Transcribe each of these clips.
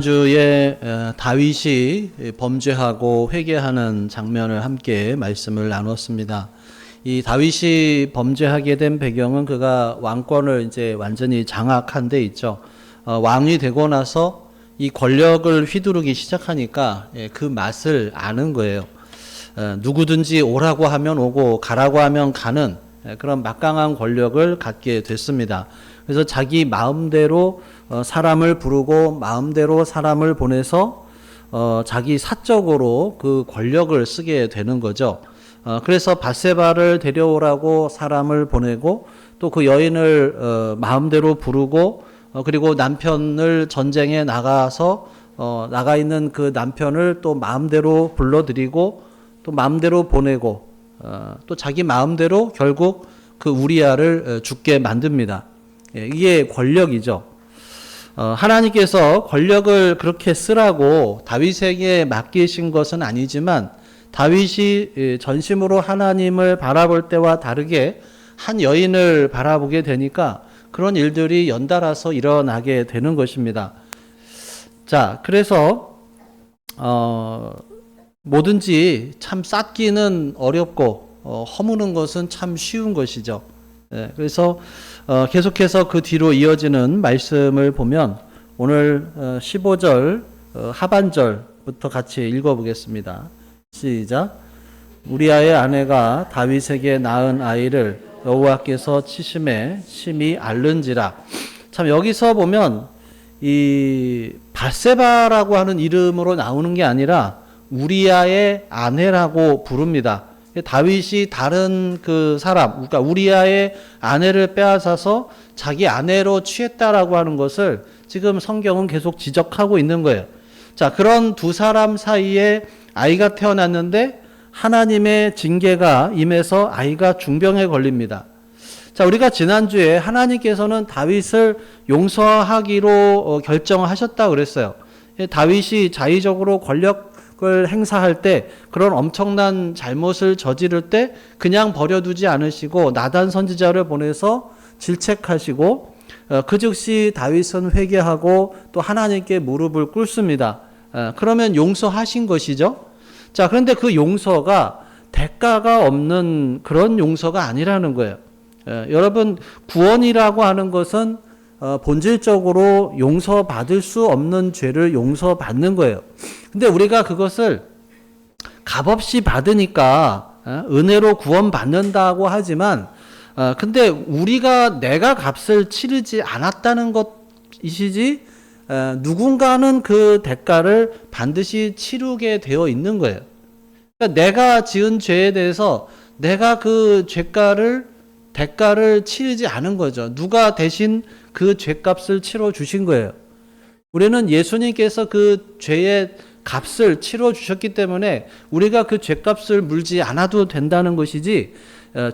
주에 다윗이 범죄하고 회개하는 장면을 함께 말씀을 나눴습니다. 이 다윗이 범죄하게 된 배경은 그가 왕권을 이제 완전히 장악한 데 있죠. 왕이 되고 나서 이 권력을 휘두르기 시작하니까 그 맛을 아는 거예요. 누구든지 오라고 하면 오고 가라고 하면 가는 그런 막강한 권력을 갖게 됐습니다. 그래서 자기 마음대로 사람을 부르고 마음대로 사람을 보내서 자기 사적으로 그 권력을 쓰게 되는 거죠. 그래서 밧세바를 데려오라고 사람을 보내고 또 그 여인을 마음대로 부르고 그리고 남편을 전쟁에 나가서 나가 있는 그 남편을 또 마음대로 불러들이고 또 마음대로 보내고 또 자기 마음대로 결국 그 우리아를 죽게 만듭니다. 이게 권력이죠. 하나님께서 권력을 그렇게 쓰라고 다윗에게 맡기신 것은 아니지만 다윗이 전심으로 하나님을 바라볼 때와 다르게 한 여인을 바라보게 되니까 그런 일들이 연달아서 일어나게 되는 것입니다. 자, 그래서 뭐든지 참 쌓기는 어렵고 허무는 것은 참 쉬운 것이죠. 그래서 계속해서 그 뒤로 이어지는 말씀을 보면 오늘 15절 하반절부터 같이 읽어보겠습니다. 시작. 우리아의 아내가 다윗에게 낳은 아이를 여호와께서 치심에 심히 앓는지라. 참 여기서 보면 이 밧세바라고 하는 이름으로 나오는 게 아니라 우리아의 아내라고 부릅니다. 다윗이 다른 그 사람, 그러니까 우리아의 아내를 빼앗아서 자기 아내로 취했다라고 하는 것을 지금 성경은 계속 지적하고 있는 거예요. 자, 그런 두 사람 사이에 아이가 태어났는데 하나님의 징계가 임해서 아이가 중병에 걸립니다. 자, 우리가 지난주에 하나님께서는 다윗을 용서하기로 결정하셨다고 그랬어요. 다윗이 자의적으로 권력을 행사할 때 그런 엄청난 잘못을 저지를 때 그냥 버려두지 않으시고 나단 선지자를 보내서 질책하시고 그 즉시 다윗은 회개하고 또 하나님께 무릎을 꿇습니다. 그러면 용서하신 것이죠. 자, 그런데 그 용서가 대가가 없는 그런 용서가 아니라는 거예요. 여러분, 구원이라고 하는 것은 본질적으로 용서받을 수 없는 죄를 용서받는 거예요. 근데 우리가 그것을 값없이 받으니까 은혜로 구원받는다고 하지만 근데 우리가 내가 값을 치르지 않았다는 것이시지 누군가는 그 대가를 반드시 치르게 되어 있는 거예요. 그러니까 내가 지은 죄에 대해서 내가 그 대가를 치르지 않은 거죠. 누가 대신 그 죄값을 치러 주신 거예요. 우리는 예수님께서 그 죄의 값을 치러 주셨기 때문에 우리가 그 죄값을 물지 않아도 된다는 것이지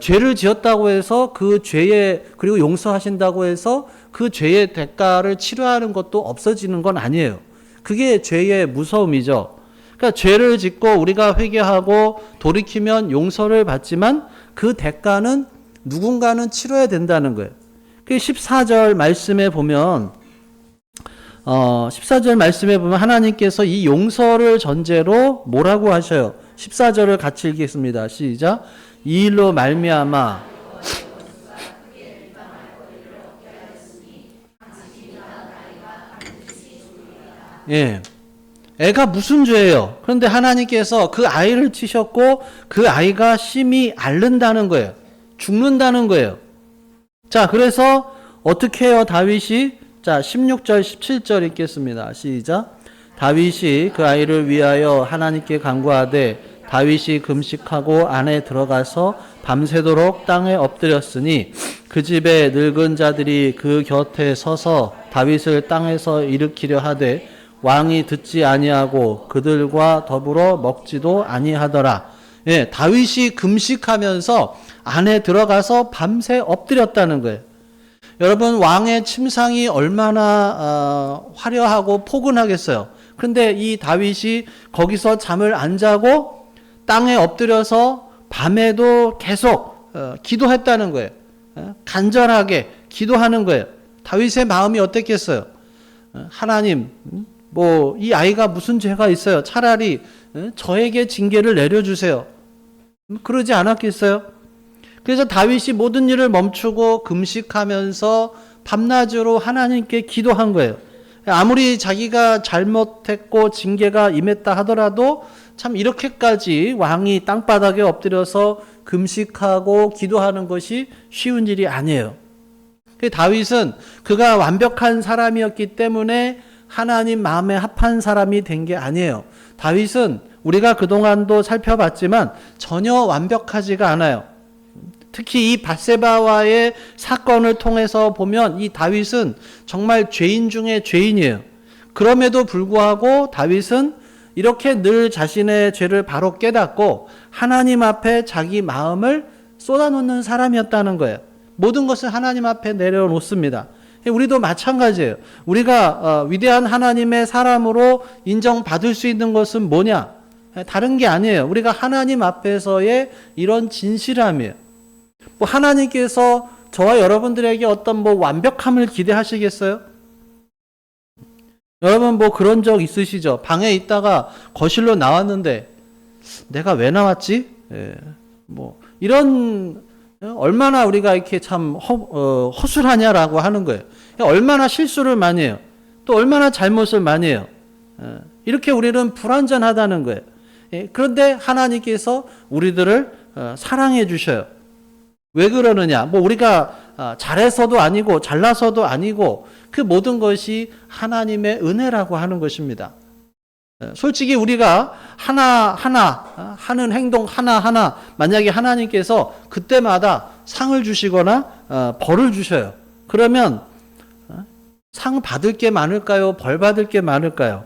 죄를 지었다고 해서 그 죄에 그리고 용서하신다고 해서 그 죄의 대가를 치료하는 것도 없어지는 건 아니에요. 그게 죄의 무서움이죠. 그러니까 죄를 짓고 우리가 회개하고 돌이키면 용서를 받지만 그 대가는 누군가는 치러야 된다는 거예요. 그 14절 말씀에 보면 14절 말씀에 보면 하나님께서 이 용서를 전제로 뭐라고 하셔요? 14절을 같이 읽겠습니다. 시작. 이 일로 말미암아 애가 무슨 죄예요? 그런데 하나님께서 그 아이를 치셨고 그 아이가 심히 앓는다는 거예요. 죽는다는 거예요. 자, 그래서 어떻게 해요, 다윗이? 자, 16절, 17절 읽겠습니다. 시작. 다윗이 그 아이를 위하여 하나님께 간구하되 다윗이 금식하고 안에 들어가서 밤새도록 땅에 엎드렸으니 그 집에 늙은 자들이 그 곁에 서서 다윗을 땅에서 일으키려 하되 왕이 듣지 아니하고 그들과 더불어 먹지도 아니하더라. 다윗이 금식하면서 안에 들어가서 밤새 엎드렸다는 거예요. 여러분, 왕의 침상이 얼마나 화려하고 포근하겠어요. 그런데 이 다윗이 거기서 잠을 안 자고 땅에 엎드려서 밤에도 계속 기도했다는 거예요. 간절하게 기도하는 거예요. 다윗의 마음이 어땠겠어요? 하나님, 뭐 이 아이가 무슨 죄가 있어요? 차라리 저에게 징계를 내려주세요. 그러지 않았겠어요? 그래서 다윗이 모든 일을 멈추고 금식하면서 밤낮으로 하나님께 기도한 거예요. 아무리 자기가 잘못했고 징계가 임했다 하더라도 참 이렇게까지 왕이 땅바닥에 엎드려서 금식하고 기도하는 것이 쉬운 일이 아니에요. 다윗은 그가 완벽한 사람이었기 때문에 하나님 마음에 합한 사람이 된 게 아니에요. 다윗은 우리가 그동안도 살펴봤지만 전혀 완벽하지가 않아요. 특히 이 밧세바와의 사건을 통해서 보면 이 다윗은 정말 죄인 중에 죄인이에요. 그럼에도 불구하고 다윗은 이렇게 늘 자신의 죄를 바로 깨닫고 하나님 앞에 자기 마음을 쏟아놓는 사람이었다는 거예요. 모든 것을 하나님 앞에 내려놓습니다. 우리도 마찬가지예요. 우리가 위대한 하나님의 사람으로 인정받을 수 있는 것은 뭐냐? 다른 게 아니에요. 우리가 하나님 앞에서의 이런 진실함이에요. 뭐 하나님께서 저와 여러분들에게 어떤 뭐 완벽함을 기대하시겠어요? 여러분 뭐 그런 적 있으시죠? 방에 있다가 거실로 나왔는데 내가 왜 나왔지? 뭐 이런 얼마나 우리가 이렇게 참 허술하냐라고 하는 거예요. 얼마나 실수를 많이 해요. 또 얼마나 잘못을 많이 해요. 이렇게 우리는 불완전하다는 거예요. 그런데 하나님께서 우리들을 사랑해 주셔요. 왜 그러느냐? 뭐 우리가 잘해서도 아니고 잘나서도 아니고 그 모든 것이 하나님의 은혜라고 하는 것입니다. 솔직히 우리가 하나 하는 행동 하나하나 만약에 하나님께서 그때마다 상을 주시거나 벌을 주셔요. 그러면 상 받을 게 많을까요? 벌 받을 게 많을까요?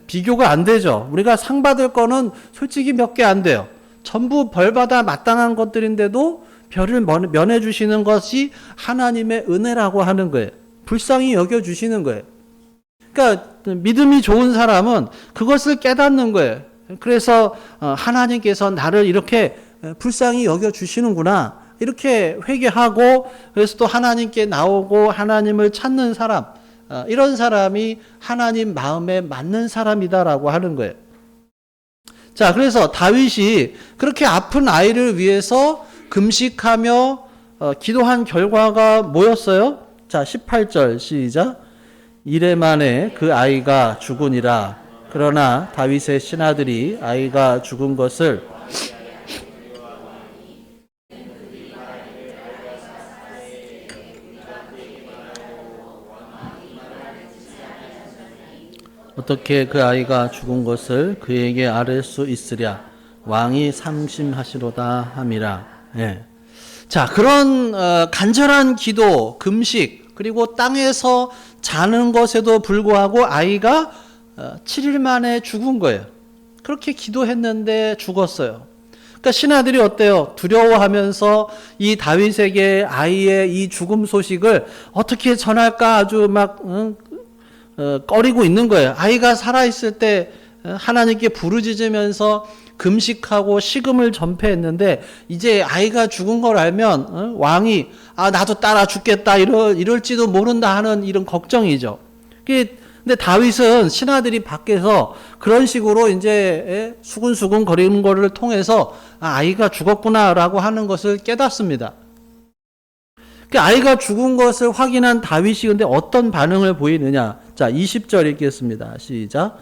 비교가 안 되죠. 우리가 상 받을 거는 솔직히 몇 개 안 돼요. 전부 벌받아 마땅한 것들인데도 별을 면해 주시는 것이 하나님의 은혜라고 하는 거예요. 불쌍히 여겨 주시는 거예요. 그러니까 믿음이 좋은 사람은 그것을 깨닫는 거예요. 그래서 하나님께서 나를 이렇게 불쌍히 여겨 주시는구나. 이렇게 회개하고 그래서 또 하나님께 나오고 하나님을 찾는 사람, 이런 사람이 하나님 마음에 맞는 사람이다라고 하는 거예요. 자, 그래서 다윗이 그렇게 아픈 아이를 위해서 금식하며 기도한 결과가 뭐였어요? 자, 18절 시작. 이래 만에 그 아이가 죽으니라. 그러나 다윗의 신하들이 아이가 죽은 것을 어떻게 그 아이가 죽은 것을 그에게 아뢰 수 있으랴. 왕이 상심하시로다 함이라. 예. 자, 그런 간절한 기도, 금식, 그리고 땅에서 자는 것에도 불구하고 아이가 7일 만에 죽은 거예요. 그렇게 기도했는데 죽었어요. 그러니까 신하들이 어때요? 두려워하면서 이 다윗에게 아이의 이 죽음 소식을 어떻게 전할까 아주 막 꺼리고 있는 거예요. 아이가 살아있을 때 하나님께 부르짖으면서 금식하고 식음을 전폐했는데 이제 아이가 죽은 걸 알면 왕이 나도 따라 죽겠다 이럴지도 모른다 하는 이런 걱정이죠. 근데 다윗은 신하들이 밖에서 그런 식으로 이제 수근수근 거리는 거를 통해서 아이가 죽었구나라고 하는 것을 깨닫습니다. 아이가 죽은 것을 확인한 다윗이 근데 어떤 반응을 보이느냐? 자, 20절 읽겠습니다. 시작.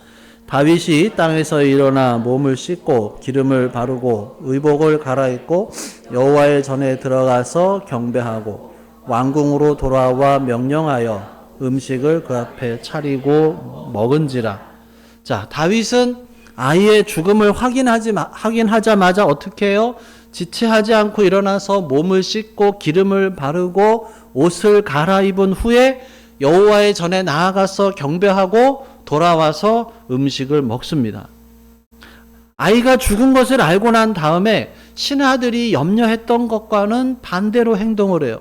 다윗이 땅에서 일어나 몸을 씻고 기름을 바르고 의복을 갈아입고 여호와의 전에 들어가서 경배하고 왕궁으로 돌아와 명령하여 음식을 그 앞에 차리고 먹은지라. 자, 다윗은 아이의 죽음을 확인하자마자 어떻게 해요? 지체하지 않고 일어나서 몸을 씻고 기름을 바르고 옷을 갈아입은 후에 여호와의 전에 나아가서 경배하고 돌아와서 음식을 먹습니다. 아이가 죽은 것을 알고 난 다음에 신하들이 염려했던 것과는 반대로 행동을 해요.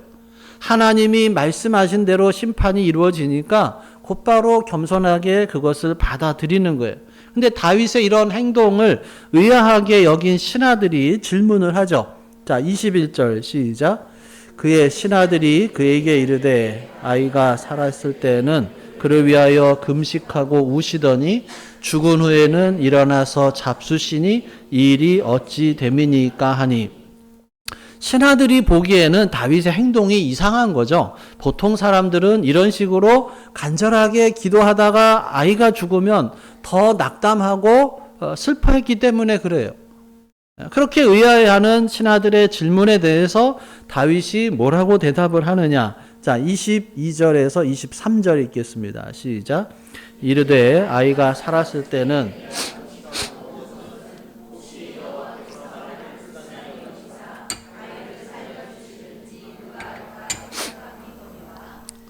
하나님이 말씀하신 대로 심판이 이루어지니까 곧바로 겸손하게 그것을 받아들이는 거예요. 근데 다윗의 이런 행동을 의아하게 여긴 신하들이 질문을 하죠. 자, 21절 시작. 그의 신하들이 그에게 이르되 아이가 살았을 때는 그를 위하여 금식하고 우시더니 죽은 후에는 일어나서 잡수시니 이 일이 어찌 됨이니까 하니. 신하들이 보기에는 다윗의 행동이 이상한 거죠. 보통 사람들은 이런 식으로 간절하게 기도하다가 아이가 죽으면 더 낙담하고 슬퍼했기 때문에 그래요. 그렇게 의아해하는 신하들의 질문에 대해서 다윗이 뭐라고 대답을 하느냐. 자, 22절에서 23절 읽겠습니다. 시작. 이르되 아이가 살았을 때는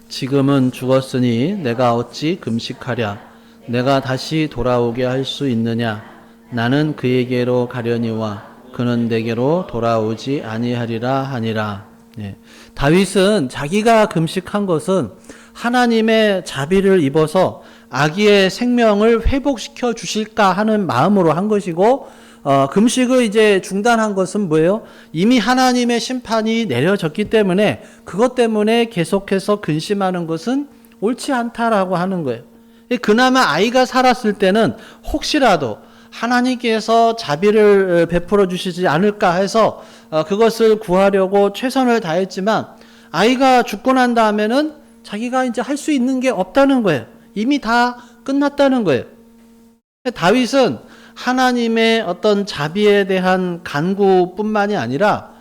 지금은 죽었으니 내가 어찌 금식하랴. 내가 다시 돌아오게 할 수 있느냐. 나는 그에게로 가려니와 그는 내게로 돌아오지 아니하리라 하니라. 네. 다윗은 자기가 금식한 것은 하나님의 자비를 입어서 아기의 생명을 회복시켜 주실까 하는 마음으로 한 것이고, 금식을 이제 중단한 것은 뭐예요? 이미 하나님의 심판이 내려졌기 때문에 그것 때문에 계속해서 근심하는 것은 옳지 않다라고 하는 거예요. 그나마 아이가 살았을 때는 혹시라도 하나님께서 자비를 베풀어 주시지 않을까 해서 그것을 구하려고 최선을 다했지만, 아이가 죽고 난 다음에는 자기가 이제 할 수 있는 게 없다는 거예요. 이미 다 끝났다는 거예요. 다윗은 하나님의 어떤 자비에 대한 간구뿐만이 아니라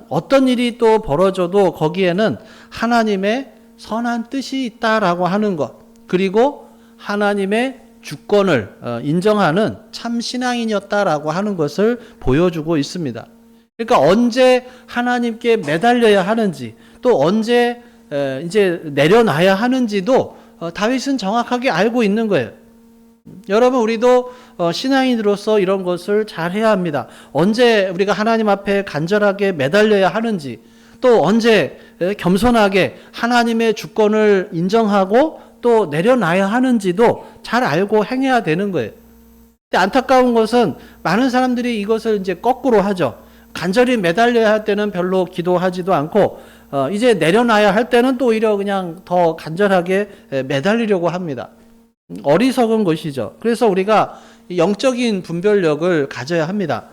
어떤 일이 또 벌어져도 거기에는 하나님의 선한 뜻이 있다라고 하는 것, 그리고 하나님의 주권을 인정하는 참 신앙인이었다라고 하는 것을 보여주고 있습니다. 그러니까 언제 하나님께 매달려야 하는지, 또 언제 이제 내려놔야 하는지도 다윗은 정확하게 알고 있는 거예요. 여러분, 우리도 신앙인으로서 이런 것을 잘 해야 합니다. 언제 우리가 하나님 앞에 간절하게 매달려야 하는지, 또 언제 겸손하게 하나님의 주권을 인정하고 또 내려놔야 하는지도 잘 알고 행해야 되는 거예요. 근데 안타까운 것은 많은 사람들이 이것을 이제 거꾸로 하죠. 간절히 매달려야 할 때는 별로 기도하지도 않고, 이제 내려놔야 할 때는 또 오히려 그냥 더 간절하게 매달리려고 합니다. 어리석은 것이죠. 그래서 우리가 영적인 분별력을 가져야 합니다.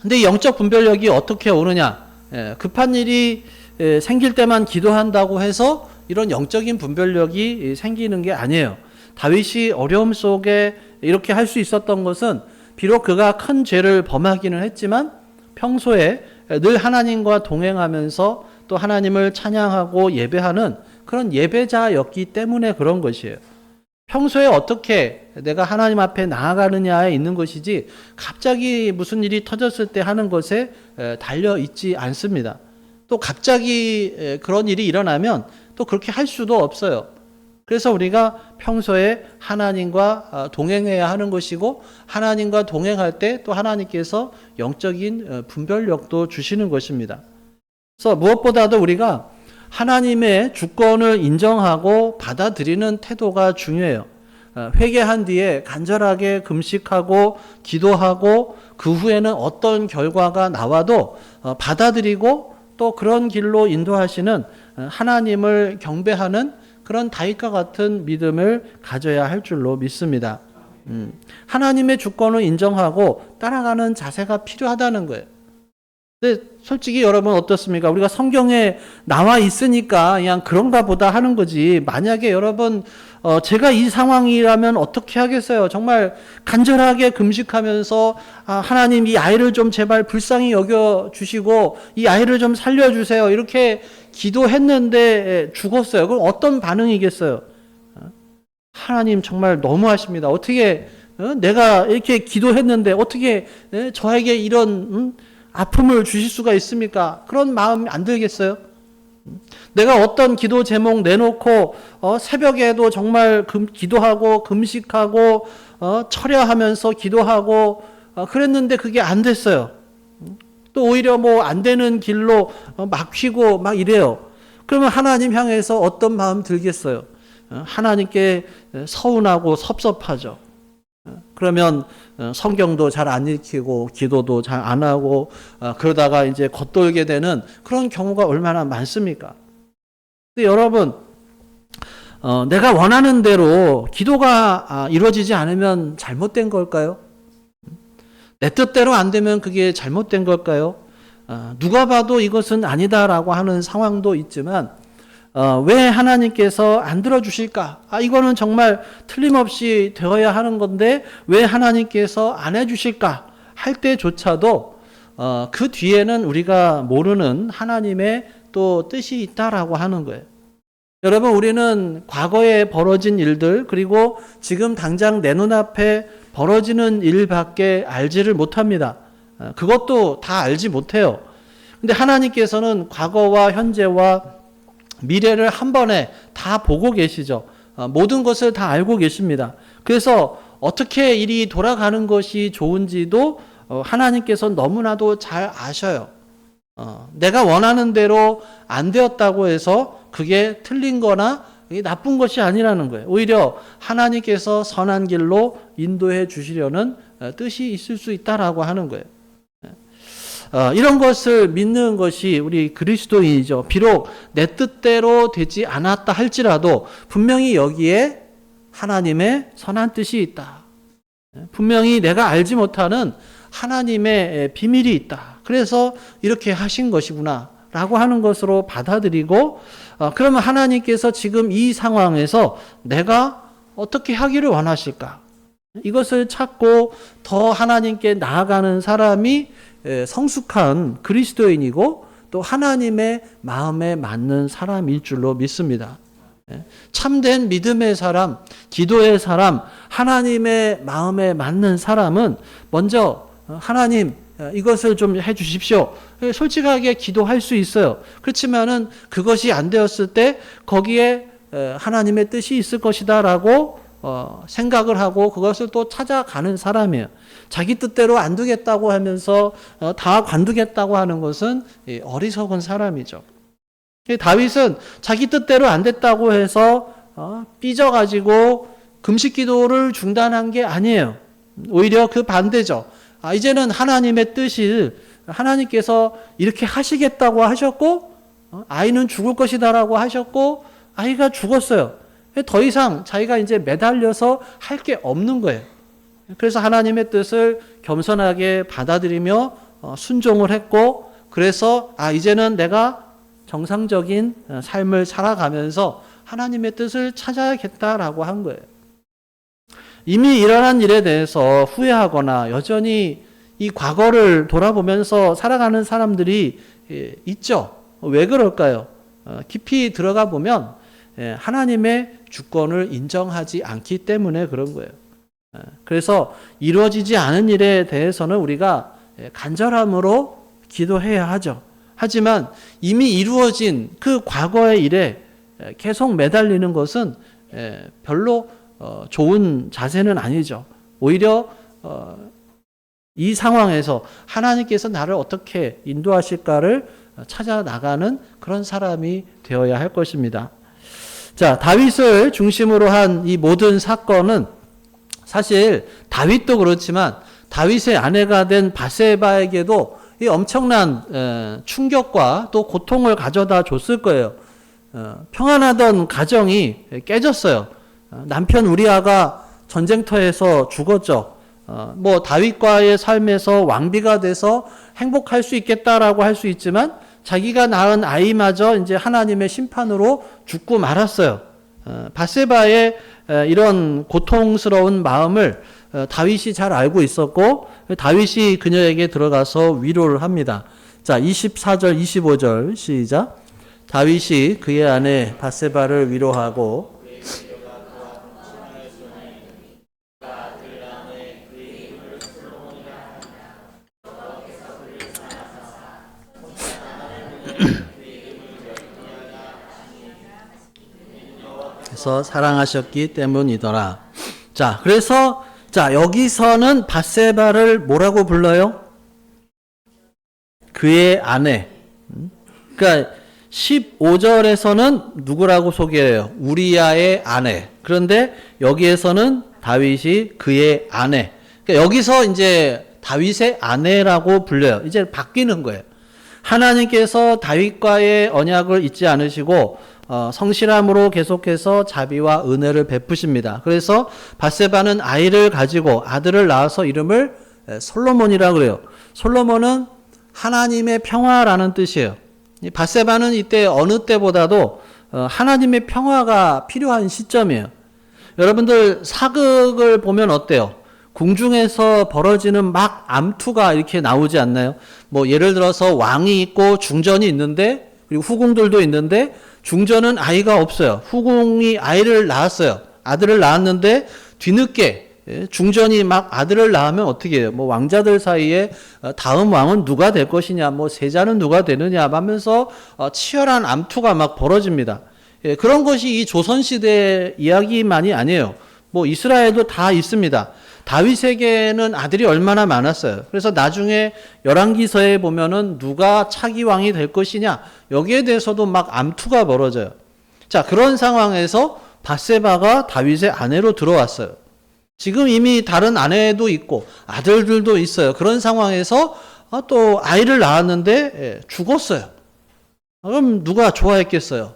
근데 이 영적 분별력이 어떻게 오느냐? 급한 일이 생길 때만 기도한다고 해서 이런 영적인 분별력이 생기는 게 아니에요. 다윗이 어려움 속에 이렇게 할 수 있었던 것은 비록 그가 큰 죄를 범하기는 했지만 평소에 늘 하나님과 동행하면서 또 하나님을 찬양하고 예배하는 그런 예배자였기 때문에 그런 것이에요. 평소에 어떻게 내가 하나님 앞에 나아가느냐에 있는 것이지 갑자기 무슨 일이 터졌을 때 하는 것에 달려 있지 않습니다. 또 갑자기 그런 일이 일어나면 또 그렇게 할 수도 없어요. 그래서 우리가 평소에 하나님과 동행해야 하는 것이고, 하나님과 동행할 때 또 하나님께서 영적인 분별력도 주시는 것입니다. 그래서 무엇보다도 우리가 하나님의 주권을 인정하고 받아들이는 태도가 중요해요. 회개한 뒤에 간절하게 금식하고 기도하고 그 후에는 어떤 결과가 나와도 받아들이고 또 그런 길로 인도하시는 하나님을 경배하는 그런 다윗과 같은 믿음을 가져야 할 줄로 믿습니다. 하나님의 주권을 인정하고 따라가는 자세가 필요하다는 거예요. 근데 솔직히 여러분 어떻습니까? 우리가 성경에 나와 있으니까 그냥 그런가 보다 하는 거지. 만약에 여러분 제가 이 상황이라면 어떻게 하겠어요? 정말 간절하게 금식하면서 하나님 이 아이를 좀 제발 불쌍히 여겨주시고 이 아이를 좀 살려주세요. 이렇게 기도했는데 죽었어요. 그럼 어떤 반응이겠어요? 하나님 정말 너무하십니다. 어떻게 내가 이렇게 기도했는데 어떻게 저에게 이런 아픔을 주실 수가 있습니까? 그런 마음이 안 들겠어요? 내가 어떤 기도 제목 내놓고 새벽에도 정말 기도하고 금식하고 철야하면서 기도하고 그랬는데 그게 안 됐어요. 또 오히려 뭐 안 되는 길로 막히고 막 이래요. 그러면 하나님 향해서 어떤 마음 들겠어요? 하나님께 서운하고 섭섭하죠. 그러면 성경도 잘 안 읽히고 기도도 잘 안 하고 그러다가 이제 겉돌게 되는 그런 경우가 얼마나 많습니까? 근데 여러분, 내가 원하는 대로 기도가 이루어지지 않으면 잘못된 걸까요? 내 뜻대로 안 되면 그게 잘못된 걸까요? 누가 봐도 이것은 아니다라고 하는 상황도 있지만 왜 하나님께서 안 들어주실까? 이거는 정말 틀림없이 되어야 하는 건데 왜 하나님께서 안 해주실까? 할 때조차도 그 뒤에는 우리가 모르는 하나님의 또 뜻이 있다라고 하는 거예요. 여러분, 우리는 과거에 벌어진 일들 그리고 지금 당장 내 눈앞에 벌어지는 일밖에 알지를 못합니다. 그것도 다 알지 못해요. 근데 하나님께서는 과거와 현재와 미래를 한 번에 다 보고 계시죠. 모든 것을 다 알고 계십니다. 그래서 어떻게 일이 돌아가는 것이 좋은지도 하나님께서 너무나도 잘 아셔요. 내가 원하는 대로 안 되었다고 해서 그게 틀린 거나 나쁜 것이 아니라는 거예요. 오히려 하나님께서 선한 길로 인도해 주시려는 뜻이 있을 수 있다라고 하는 거예요. 이런 것을 믿는 것이 우리 그리스도인이죠. 비록 내 뜻대로 되지 않았다 할지라도 분명히 여기에 하나님의 선한 뜻이 있다. 분명히 내가 알지 못하는 하나님의 비밀이 있다. 그래서 이렇게 하신 것이구나 라고 하는 것으로 받아들이고 그러면 하나님께서 지금 이 상황에서 내가 어떻게 하기를 원하실까? 이것을 찾고 더 하나님께 나아가는 사람이 성숙한 그리스도인이고 또 하나님의 마음에 맞는 사람일 줄로 믿습니다. 참된 믿음의 사람, 기도의 사람, 하나님의 마음에 맞는 사람은 먼저 하나님 이것을 좀 해 주십시오. 솔직하게 기도할 수 있어요. 그렇지만은 그것이 안 되었을 때 거기에 하나님의 뜻이 있을 것이다라고 생각을 하고 그것을 또 찾아가는 사람이에요. 자기 뜻대로 안 두겠다고 하면서 다 관두겠다고 하는 것은 어리석은 사람이죠. 다윗은 자기 뜻대로 안 됐다고 해서 삐져가지고 금식 기도를 중단한 게 아니에요. 오히려 그 반대죠. 이제는 하나님의 뜻을 하나님께서 이렇게 하시겠다고 하셨고 아이는 죽을 것이다라고 하셨고 아이가 죽었어요. 더 이상 자기가 이제 매달려서 할 게 없는 거예요. 그래서 하나님의 뜻을 겸손하게 받아들이며 순종을 했고 그래서 이제는 내가 정상적인 삶을 살아가면서 하나님의 뜻을 찾아야겠다라고 한 거예요. 이미 일어난 일에 대해서 후회하거나 여전히 이 과거를 돌아보면서 살아가는 사람들이 있죠. 왜 그럴까요? 깊이 들어가 보면 하나님의 주권을 인정하지 않기 때문에 그런 거예요. 그래서 이루어지지 않은 일에 대해서는 우리가 간절함으로 기도해야 하죠. 하지만 이미 이루어진 그 과거의 일에 계속 매달리는 것은 별로 좋은 자세는 아니죠. 오히려 이 상황에서 하나님께서 나를 어떻게 인도하실까를 찾아 나가는 그런 사람이 되어야 할 것입니다. 자, 다윗을 중심으로 한 이 모든 사건은 사실 다윗도 그렇지만 다윗의 아내가 된 바세바에게도 이 엄청난 충격과 또 고통을 가져다 줬을 거예요. 평안하던 가정이 깨졌어요. 남편 우리아가 전쟁터에서 죽었죠. 다윗과의 삶에서 왕비가 돼서 행복할 수 있겠다라고 할 수 있지만 자기가 낳은 아이마저 이제 하나님의 심판으로 죽고 말았어요. 바세바의 이런 고통스러운 마음을 다윗이 잘 알고 있었고 다윗이 그녀에게 들어가서 위로를 합니다. 자, 24절 25절 시작. 다윗이 그의 아내 바세바를 위로하고 그래서 사랑하셨기 때문이더라. 자, 그래서 여기서는 바세바를 뭐라고 불러요? 그의 아내. 그러니까 15절에서는 누구라고 소개해요? 우리아의 아내. 그런데 여기에서는 다윗이 그의 아내. 그러니까 여기서 이제 다윗의 아내라고 불려요. 이제 바뀌는 거예요. 하나님께서 다윗과의 언약을 잊지 않으시고 성실함으로 계속해서 자비와 은혜를 베푸십니다. 그래서 밧세바는 아이를 가지고 아들을 낳아서 이름을 솔로몬이라고 그래요. 솔로몬은 하나님의 평화라는 뜻이에요. 이 밧세바는 이때 어느 때보다도 하나님의 평화가 필요한 시점이에요. 여러분들 사극을 보면 어때요? 궁중에서 벌어지는 막 암투가 이렇게 나오지 않나요? 뭐 예를 들어서 왕이 있고 중전이 있는데, 그리고 후궁들도 있는데, 중전은 아이가 없어요. 후궁이 아이를 낳았어요. 아들을 낳았는데 뒤늦게 중전이 막 아들을 낳으면 어떻게 해요? 뭐 왕자들 사이에 다음 왕은 누가 될 것이냐, 뭐 세자는 누가 되느냐 하면서 치열한 암투가 막 벌어집니다. 그런 것이 이 조선시대 이야기만이 아니에요. 뭐 이스라엘도 다 있습니다. 다윗에게는 아들이 얼마나 많았어요. 그래서 나중에 열왕기서에 보면은 누가 차기 왕이 될 것이냐, 여기에 대해서도 막 암투가 벌어져요. 자, 그런 상황에서 밧세바가 다윗의 아내로 들어왔어요. 지금 이미 다른 아내도 있고 아들들도 있어요. 그런 상황에서 또 아이를 낳았는데 죽었어요. 그럼 누가 좋아했겠어요?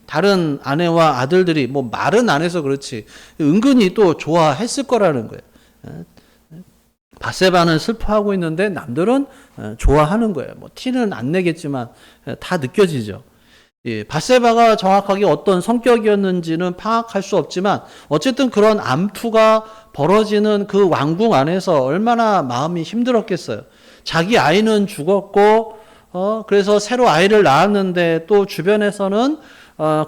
다른 아내와 아들들이, 뭐 말은 안 해서 그렇지 은근히 또 좋아했을 거라는 거예요. 밧세바는 슬퍼하고 있는데 남들은 좋아하는 거예요. 뭐 티는 안 내겠지만 다 느껴지죠. 밧세바가 정확하게 어떤 성격이었는지는 파악할 수 없지만 어쨌든 그런 암투가 벌어지는 그 왕궁 안에서 얼마나 마음이 힘들었겠어요. 자기 아이는 죽었고 그래서 새로 아이를 낳았는데 또 주변에서는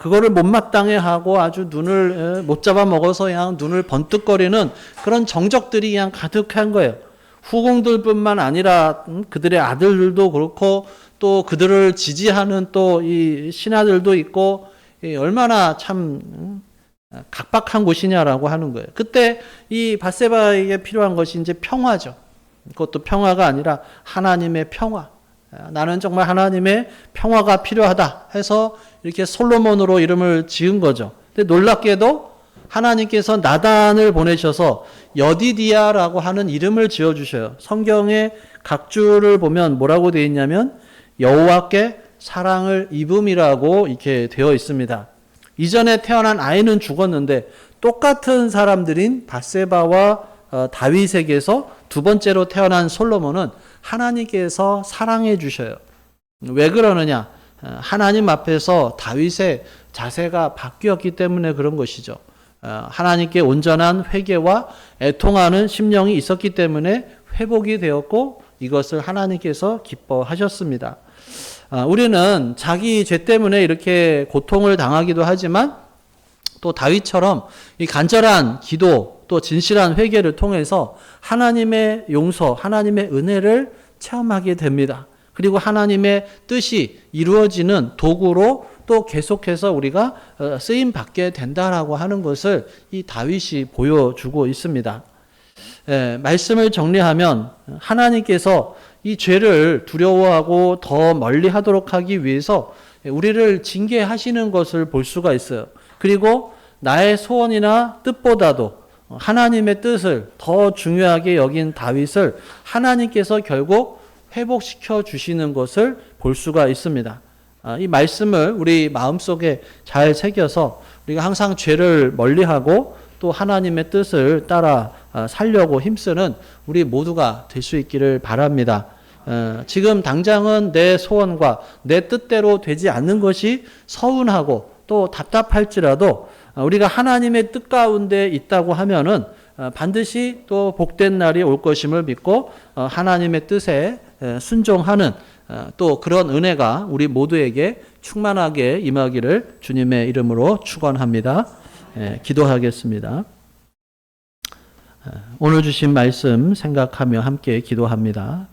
그거를 못마땅해 하고 아주 눈을 못 잡아 먹어서 그냥 눈을 번뜩거리는 그런 정적들이 그냥 가득한 거예요. 후궁들뿐만 아니라 그들의 아들들도 그렇고 또 그들을 지지하는 또 이 신하들도 있고 얼마나 참 각박한 곳이냐라고 하는 거예요. 그때 이 밧세바에게 필요한 것이 이제 평화죠. 그것도 평화가 아니라 하나님의 평화. 나는 정말 하나님의 평화가 필요하다 해서 이렇게 솔로몬으로 이름을 지은 거죠. 근데 놀랍게도 하나님께서 나단을 보내셔서 여디디아라고 하는 이름을 지어주셔요. 성경의 각 줄을 보면 뭐라고 되어 있냐면 여호와께 사랑을 입음이라고 이렇게 되어 있습니다. 이전에 태어난 아이는 죽었는데 똑같은 사람들인 밧세바와 다윗에게서 두 번째로 태어난 솔로몬은 하나님께서 사랑해 주셔요. 왜 그러느냐? 하나님 앞에서 다윗의 자세가 바뀌었기 때문에 그런 것이죠. 하나님께 온전한 회개와 애통하는 심령이 있었기 때문에 회복이 되었고 이것을 하나님께서 기뻐하셨습니다. 우리는 자기 죄 때문에 이렇게 고통을 당하기도 하지만 또 다윗처럼 이 간절한 기도 또 진실한 회개를 통해서 하나님의 용서, 하나님의 은혜를 체험하게 됩니다. 그리고 하나님의 뜻이 이루어지는 도구로 또 계속해서 우리가 쓰임 받게 된다라고 하는 것을 이 다윗이 보여주고 있습니다. 말씀을 정리하면 하나님께서 이 죄를 두려워하고 더 멀리 하도록 하기 위해서 우리를 징계하시는 것을 볼 수가 있어요. 그리고 나의 소원이나 뜻보다도 하나님의 뜻을 더 중요하게 여긴 다윗을 하나님께서 결국 회복시켜 주시는 것을 볼 수가 있습니다. 이 말씀을 우리 마음속에 잘 새겨서 우리가 항상 죄를 멀리하고 또 하나님의 뜻을 따라 살려고 힘쓰는 우리 모두가 될 수 있기를 바랍니다. 지금 당장은 내 소원과 내 뜻대로 되지 않는 것이 서운하고 또 답답할지라도 우리가 하나님의 뜻 가운데 있다고 하면은 반드시 또 복된 날이 올 것임을 믿고 하나님의 뜻에 순종하는 또 그런 은혜가 우리 모두에게 충만하게 임하기를 주님의 이름으로 축원합니다. 기도하겠습니다. 오늘 주신 말씀 생각하며 함께 기도합니다.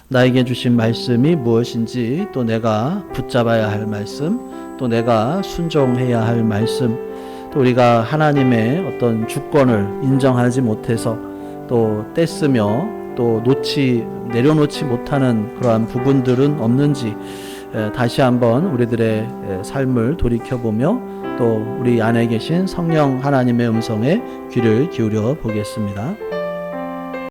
나에게 주신 말씀이 무엇인지, 또 내가 붙잡아야 할 말씀, 또 내가 순종해야 할 말씀, 또 우리가 하나님의 어떤 주권을 인정하지 못해서 또 떼쓰며 또 내려놓지 못하는 그러한 부분들은 없는지 다시 한번 우리들의 삶을 돌이켜보며 또 우리 안에 계신 성령 하나님의 음성에 귀를 기울여 보겠습니다.